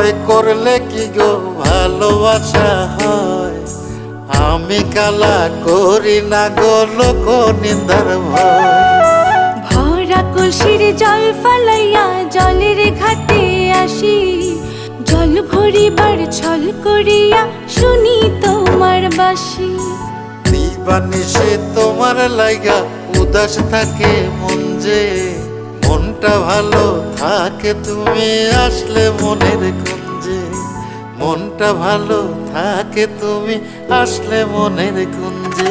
ভয় করলে কি গো ভালোবাসা হয়? আমি কালা করি না গো লোক নিন্দার ভয়। ভরা কলসির জল ফালাইয়া জলের ঘাটে আসি, জল ভরিবার ছল করিয়া শুনি তোমার বাঁশি। দিবানিশি তোমার লাইগা উদাস থাকে মন যে, মনটা ভালো থাকে তুমি আসলে মনের কুঞ্জে। মনটা ভালো থাকে তুমি আসলে মনের কুঞ্জে।